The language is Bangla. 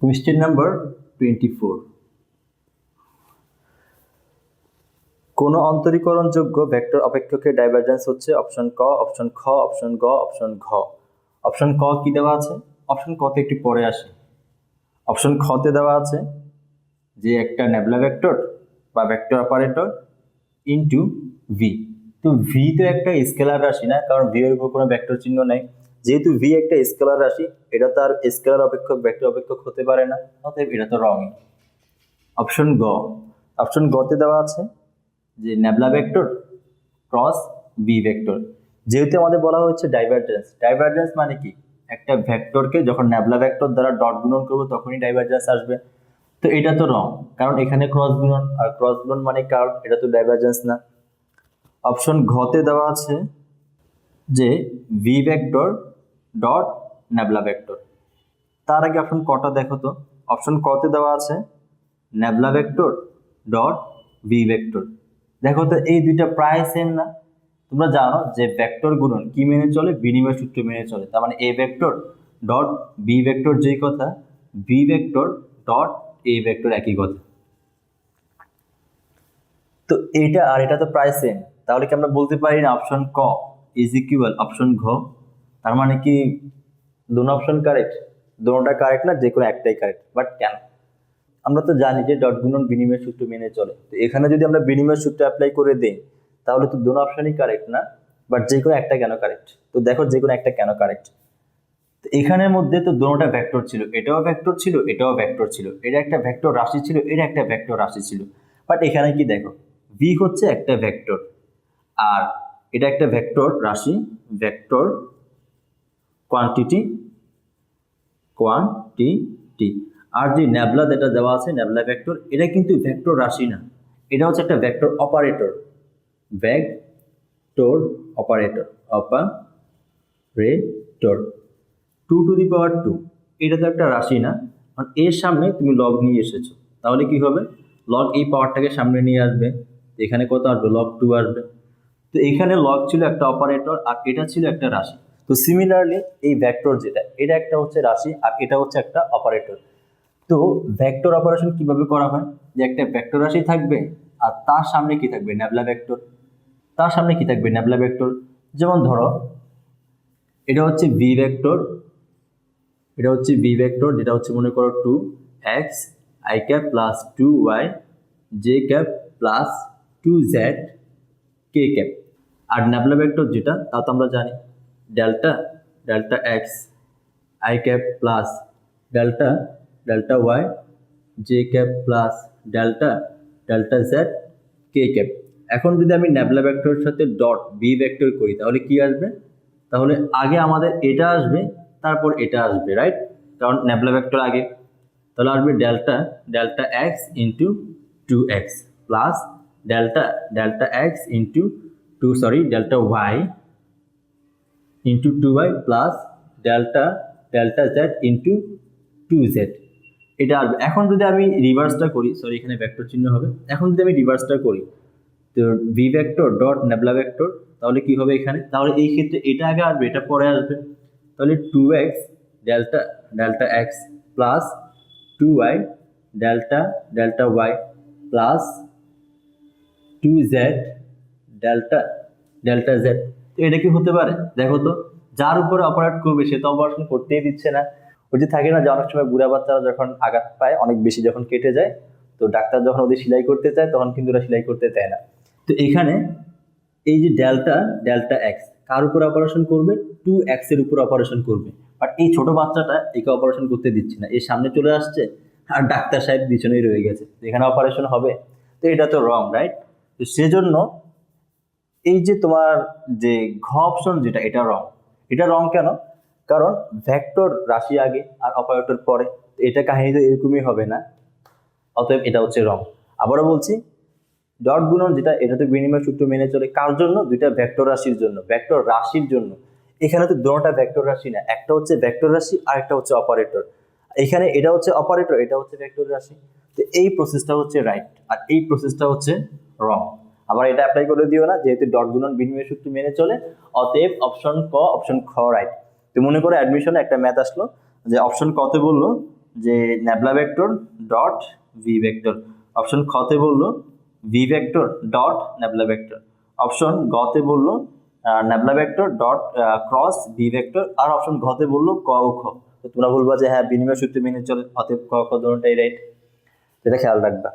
Question number 24. কোন অন্তরীকরণযোগ্য ভেক্টর অপেক্ষকের ডাইভারজেন্স হচ্ছে অপশন ক, অপশন খ, অপশন গ, অপশন ঘ। অপশন ক কি দেওয়া আছে? অপশন ক তে একটু পরে আসে। অপশন খ তে দেওয়া আছে যে একটা নেবুলা ভেক্টর বা ভেক্টর অপারেটর ইনটু ভি। তো ভি তো একটা স্কেলার রাশি না, কারণ ভি এর উপর কোনো ভেক্টর চিহ্ন নেই। যেহেতু ভি একটা স্কেলার রাশি, এটা তো আর স্কেলার অপেক্ষক ভেক্টর অপেক্ষক হতে পারে না, অতএব এটা তো রং। অপশন গ, অপশন গ তে দেওয়া আছে যে nabla vector cross B vector. যেহেতু আমাদের বলা হচ্ছে ডাইভারজেন্স, ডাইভারজেন্স মানে কি? একটা ভেক্টরকে যখন নেবুলা ভেক্টর দ্বারা ডট গুণন করবো তখনই ডাইভারজেন্স আসবে। তো এটা তো রং, কারণ এখানে ক্রস গুণন, আর ক্রস গুণন মানে কার্ভ, এটা তো ডাইভারজেন্স না। অপশন ঘ তে দেওয়া আছে যে V vector dot nebula vector. তার আগে অপশন কটা দেখো তো। অপশন ক তে দেওয়া আছে nebula vector dot V vector. দেখো তো এই দুইটা প্রায় সেম না? তোমরা জানো যে ভেক্টর গুণন কি মেনে চলে? বিনিময় সূত্র মেনে চলে। তার মানে A vector dot B vector যেই কথা, B vector dot A vector একই কথা। তো এইটা আর এটা তো প্রায় সেম, তাহলে কি আমরা বলতে পারি না অপশন ক ইজ ইকুয়াল অপশন ঘ? তার মানে কি দুটো অপশন কারেক্ট? দুটোটা কারেক্ট না, যে কোনো একটাই কারেক্ট। বাট কেন? আমরা তো জানি যে ডট গুণন বিনিময় সূত্র মেনে চলে। তো এখানে যদি আমরা বিনিময় সূত্র অ্যাপ্লাই করে দিই তাহলে তো দুটো অপশনই কারেক্ট না, বাট যে কোনো একটা কেন কারেক্ট? তো দেখো যে কোনো একটা কেন কারেক্ট। তো এখানের মধ্যে তো দুটোটা ভেক্টর ছিল, এটাও ভেক্টর ছিল, এটাও ভেক্টর ছিল, এটা একটা ভেক্টর রাশি ছিল, এটা একটা ভেক্টর রাশি ছিল। বাট এখানে কি দেখো, ভি হচ্ছে একটা ভেক্টর আর এটা একটা ভেক্টর রাশি, ভেক্টর কোয়ান্টিটি, কোয়ান্টিটি। আর যে নেবুলা যেটা দেওয়া আছে নেবুলা ভেক্টর, এটা কিন্তু ভেক্টর রাশি না, এটা হচ্ছে একটা vector operator, vector operator, operator. 2 to the power 2, এটা তো একটা রাশি না, কারণ এর সামনে তুমি লগ নিয়ে এসেছো, তাহলে কি হবে? লগ এই পাওয়ারটাকে সামনে নিয়ে আসবে, এখানে কত আসবে? লগ 2 আসবে। তো এখানে লগ ছিল একটা অপারেটর আর এটা ছিল একটা রাশি। তো সিমিলারলি এই ভেক্টর যেটা, এটা একটা হচ্ছে রাশি আর এটা হচ্ছে একটা অপারেটর। তো ভেক্টর অপারেশন কিভাবে করা হয়? যে একটা ভেক্টর রাশি থাকবে আর তার সামনে কি থাকবে? Nebula vector. তার সামনে কি থাকবে? Nebula vector. যেমন ধরো এটা হচ্ছে ভি ভেক্টর, এটা হচ্ছে ভি ভেক্টর, যেটা হচ্ছে মনে করো 2x i cap plus 2y j cap plus 2z k cap. আর নেবুলা ভেক্টর যেটা, তা তো আমরা জানি delta, delta x i cap plus delta, delta y j cap plus delta, delta z k cap. এখন যদি আমি নেবুলা ভেক্টরের সাথে ডট বি ভেক্টর করি তাহলে কি আসবে? তাহলে আগে আমাদের এটা আসবে, তারপর এটা আসবে, রাইট? কারণ নেবুলা ভেক্টর আগে। তাহলে আসবে delta, delta x into 2x plus delta, delta x into delta y into 2y plus delta, delta z into 2z। এটা আসবে। এখন যদি আমি রিভার্সটা করি, সরি এখানে ভেক্টর চিহ্ন হবে, এখন যদি আমি রিভার্সটা করি তো V vector dot nebula vector, তাহলে কি হবে এখানে? তাহলে এই ক্ষেত্রে এটা আগে আসবে, এটা পরে আসবে। তাহলে 2x delta, delta x plus 2y delta, delta y plus 2z delta, delta z। তো এটা কি হতে পারে? দেখো তো, যার উপরে অপারেট করবে সে তো অপারেশন করতেই দিচ্ছে না। ওই যে থাকে না যে অনেক সময় বুড়া বাচ্চারা যখন আঘাত পায়, অনেক বেশি যখন কেটে যায়, তো ডাক্তার যখন ওদের সেলাই করতে চায় তখন কিন্তু ওরা সেলাই করতে দেয় না। তো এখানে এই যে ডেল্টা, ডেল্টা এক্স কার উপর অপারেশন করবে? 2x এর উপর অপারেশন করবে। বাট এই ছোট বাচ্চাটা একে অপারেশন করতে দিচ্ছে না, এর সামনে চলে আসছে আর ডাক্তার সাহেব পিছনেই রয়ে গেছে, এখানে অপারেশন হবে? তো এটা তো রং, রাইট? তো সেজন্য এই যে তোমার যে ঘ অপশন যেটা, এটা রং। এটা রং কেন? কারণ ভেক্টর রাশি আগে আর অপারেটর পরে, এটা কাহিনী তো এরকমই হবে না, অতএব এটা হচ্ছে রং। আবারও বলছি, ডট গুণন যেটা, এটা তো বিনিময় সূত্র মেনে চলে। কার জন্য? দুইটা ভেক্টর রাশির জন্য, ভেক্টর রাশির জন্য। এখানে তো দুটোটা ভেক্টর রাশি না, একটা হচ্ছে ভেক্টর রাশি আর একটা হচ্ছে অপারেটর। এখানে এটা হচ্ছে অপারেটর, এটা হচ্ছে ভেক্টর রাশি। তো এই প্রসেসটা হচ্ছে রাইট আর এই প্রসেসটা হচ্ছে রং। আবার এটা অ্যাপ্লাই করে দিও না, যেহেতু ডট গুণন বিনিময় সূত্র মেনে চলে, অতএব অপশন ক, অপশন খ রাইট। তো মনে করো অ্যাডমিশনে একটা ম্যাথ আসলো যে অপশন কতে বললো যে nabla vector dot V vector. Option খতে বললো V vector dot nabla vector. Option গতে বললো nabla vector dot cross V vector. আর অপশন ঘতে বললো ক ও খ। তো তোমরা বলবা যে হ্যাঁ বিনিময় সূত্র মেনে চলে, অতএব ক খ দুটোটাই রাইট। এটা খেয়াল রাখবা।